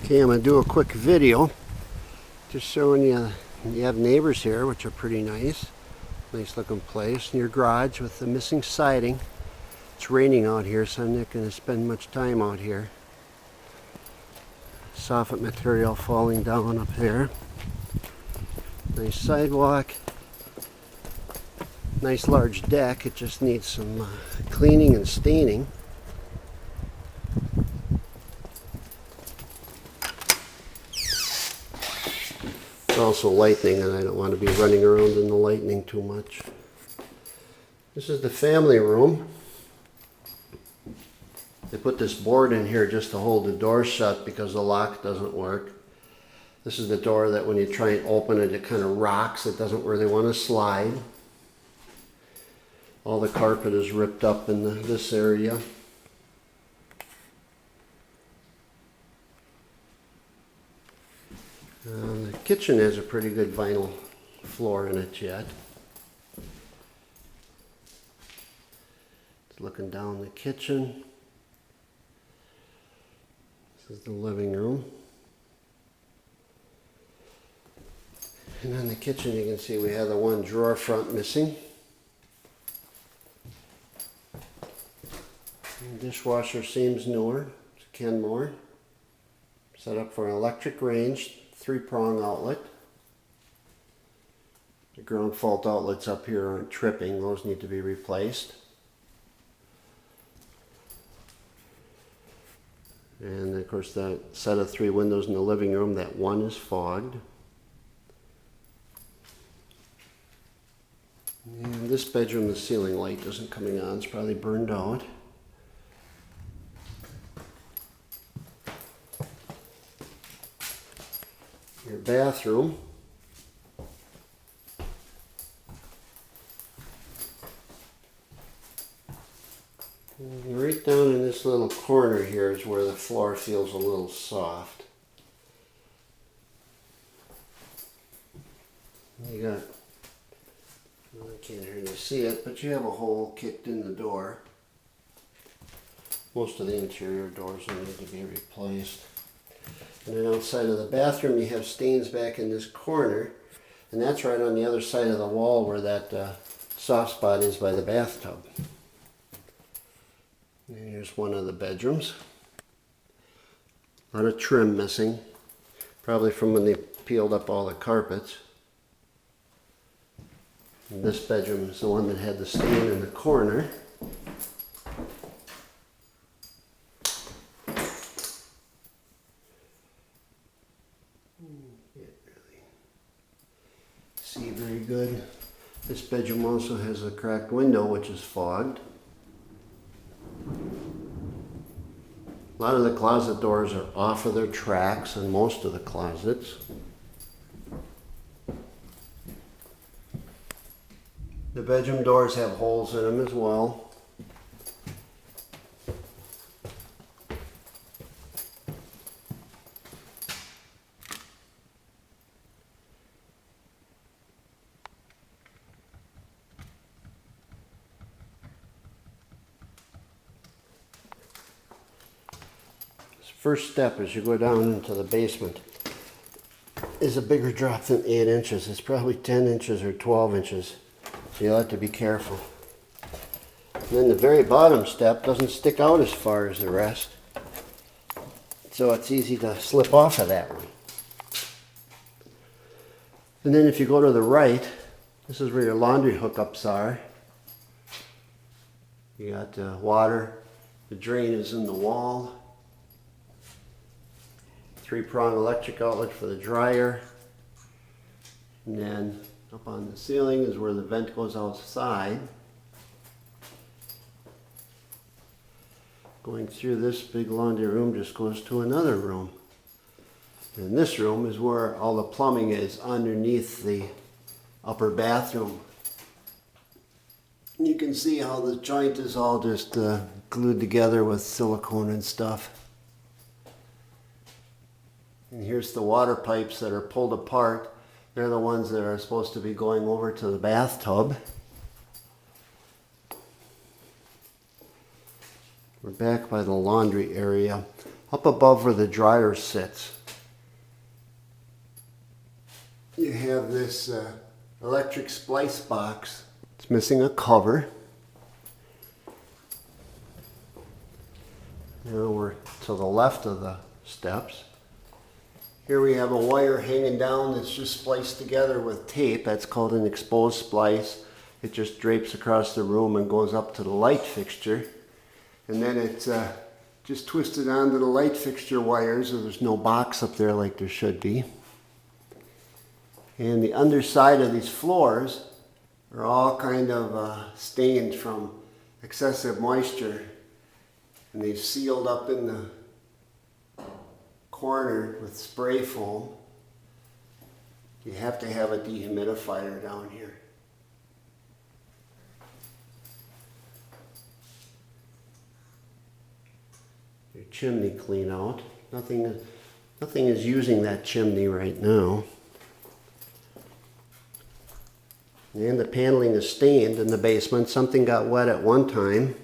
Okay, I'm going to do a quick video just showing you have neighbors here, which are pretty nice. Nice looking place. In your garage with the missing siding. It's raining out here, so I'm not going to spend much time out here. Soffit material falling down up there. Nice sidewalk. Nice large deck. It just needs some cleaning and staining. It's also lightning, and I don't want to be running around in the lightning too much. This is the family room. They put this board in here just to hold the door shut because the lock doesn't work. This is the door that when you try and open it, it kind of rocks. It doesn't really want to slide. All the carpet is ripped up in this area. The kitchen has a pretty good vinyl floor in it yet. It's looking down the kitchen. This is the living room. And in the kitchen you can see we have the one drawer front missing. The dishwasher seems newer. It's a Kenmore. Set up for an electric range, 3-prong outlet. The ground fault outlets up here aren't tripping. Those need to be replaced. And of course that set of 3 windows in the living room, that one is fogged. And this bedroom, the ceiling light isn't coming on. It's probably burned out. Your bathroom. And right down in this little corner here is where the floor feels a little soft. You got, well, I can't really see it, but you have a hole kicked in the door. Most of the interior doors will need to be replaced. And then outside of the bathroom you have stains back in this corner, and that's right on the other side of the wall where that soft spot is by the bathtub. And here's one of the bedrooms. A lot of trim missing, probably from when they peeled up all the carpets. And this bedroom is the one that had the stain in the corner. See very good. This bedroom also has a cracked window which is fogged. A lot of the closet doors are off of their tracks in most of the closets. The bedroom doors have holes in them as well. First step as you go down into the basement is a bigger drop than 8 inches. It's probably 10 inches or 12 inches, so you'll have to be careful. And then the very bottom step doesn't stick out as far as the rest, so it's easy to slip off of that one. And then if you go to the right, this is where your laundry hookups are. You got water, the drain is in the wall. 3-prong electric outlet for the dryer. And then up on the ceiling is where the vent goes outside. Going through this big laundry room just goes to another room. And this room is where all the plumbing is underneath the upper bathroom. You can see how the joint is all just glued together with silicone and stuff. And here's the water pipes that are pulled apart. They're the ones that are supposed to be going over to the bathtub. We're back by the laundry area. Up above where the dryer sits, you have this electric splice box. It's missing a cover. Now we're to the left of the steps. Here we have a wire hanging down that's just spliced together with tape. That's called an exposed splice. It just drapes across the room and goes up to the light fixture. And then it's just twisted onto the light fixture wires, so there's no box up there like there should be. And the underside of these floors are all kind of stained from excessive moisture. And they've sealed up in the corner with spray foam. You have to have a dehumidifier down here. Your chimney clean out. Nothing is using that chimney right now. And the paneling is stained in the basement. Something got wet at one time.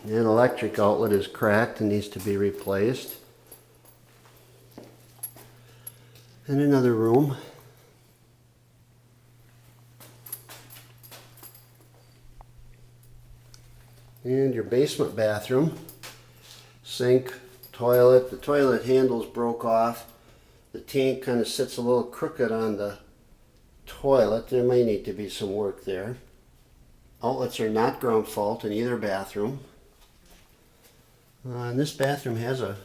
An electric outlet is cracked and needs to be replaced. And another room. And your basement bathroom. Sink, toilet. The toilet handles broke off. The tank kind of sits a little crooked on the toilet. There may need to be some work there. Outlets are not ground fault in either bathroom. And this bathroom has a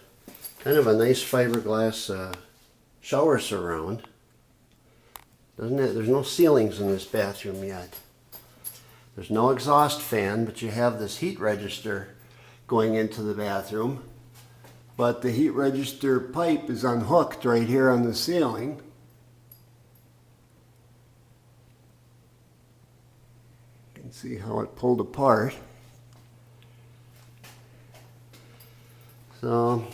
kind of a nice fiberglass shower surround. Doesn't it? There's no ceilings in this bathroom yet. There's no exhaust fan, but you have this heat register going into the bathroom. But the heat register pipe is unhooked right here on the ceiling. You can see how it pulled apart. So,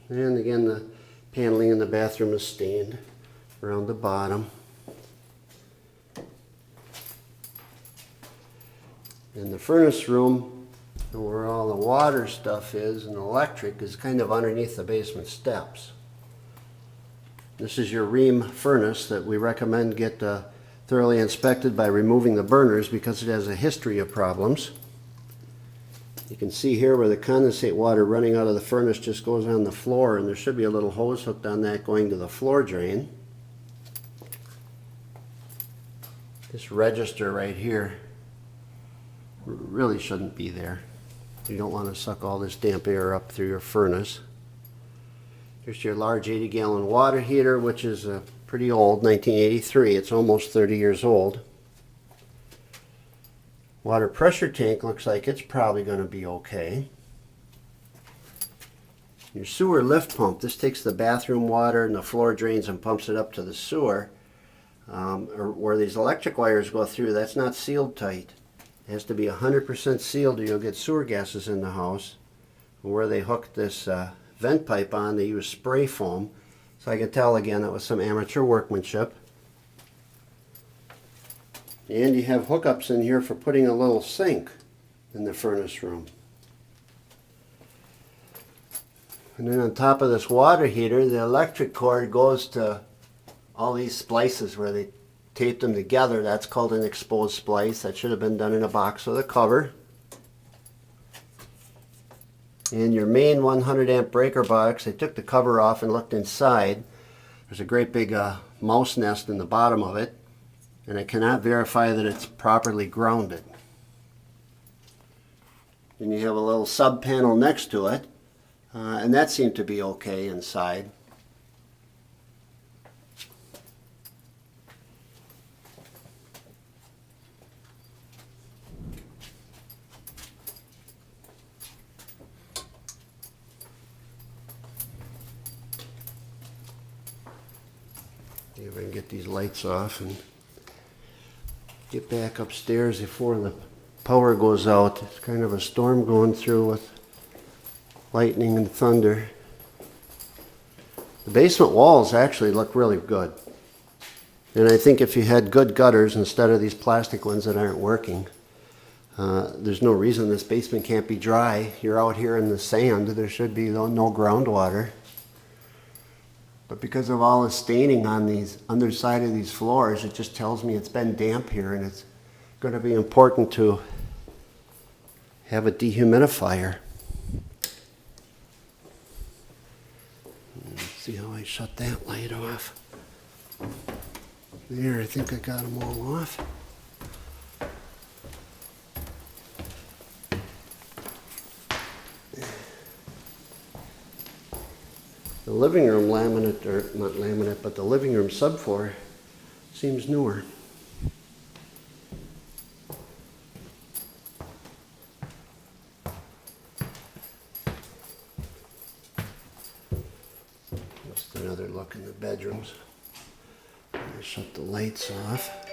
and again, the paneling in the bathroom is stained around the bottom. In the furnace room, where all the water stuff is and electric, is kind of underneath the basement steps. This is your Rheem furnace that we recommend get thoroughly inspected by removing the burners because it has a history of problems. You can see here where the condensate water running out of the furnace just goes on the floor, and there should be a little hose hooked on that going to the floor drain. This register right here really shouldn't be there. You don't want to suck all this damp air up through your furnace. Here's your large 80-gallon water heater, which is pretty old, 1983. It's almost 30 years old. Water pressure tank looks like it's probably going to be okay. Your sewer lift pump, this takes the bathroom water and the floor drains and pumps it up to the sewer. Or where these electric wires go through, that's not sealed tight. It has to be 100% sealed or you'll get sewer gases in the house. And where they hooked this vent pipe on, they use spray foam. So I can tell again that was some amateur workmanship. And you have hookups in here for putting a little sink in the furnace room. And then on top of this water heater, the electric cord goes to all these splices where they taped them together. That's called an exposed splice. That should have been done in a box with a cover. And your main 100 amp breaker box, I took the cover off and looked inside. There's a great big mouse nest in the bottom of it. And I cannot verify that it's properly grounded. Then you have a little sub panel next to it, and that seemed to be okay inside. See if I can get these lights off and get back upstairs before the power goes out. It's kind of a storm going through with lightning and thunder. The basement walls actually look really good. And I think if you had good gutters instead of these plastic ones that aren't working, There's no reason this basement can't be dry. You're out here in the sand, there should be no groundwater. But because of all the staining on these underside of these floors, it just tells me it's been damp here, and it's going to be important to have a dehumidifier. Let's see how I shut that light off. There, I think I got them all off. The living room laminate, or not laminate, but the living room subfloor seems newer. Just another look in the bedrooms. Shut the lights off.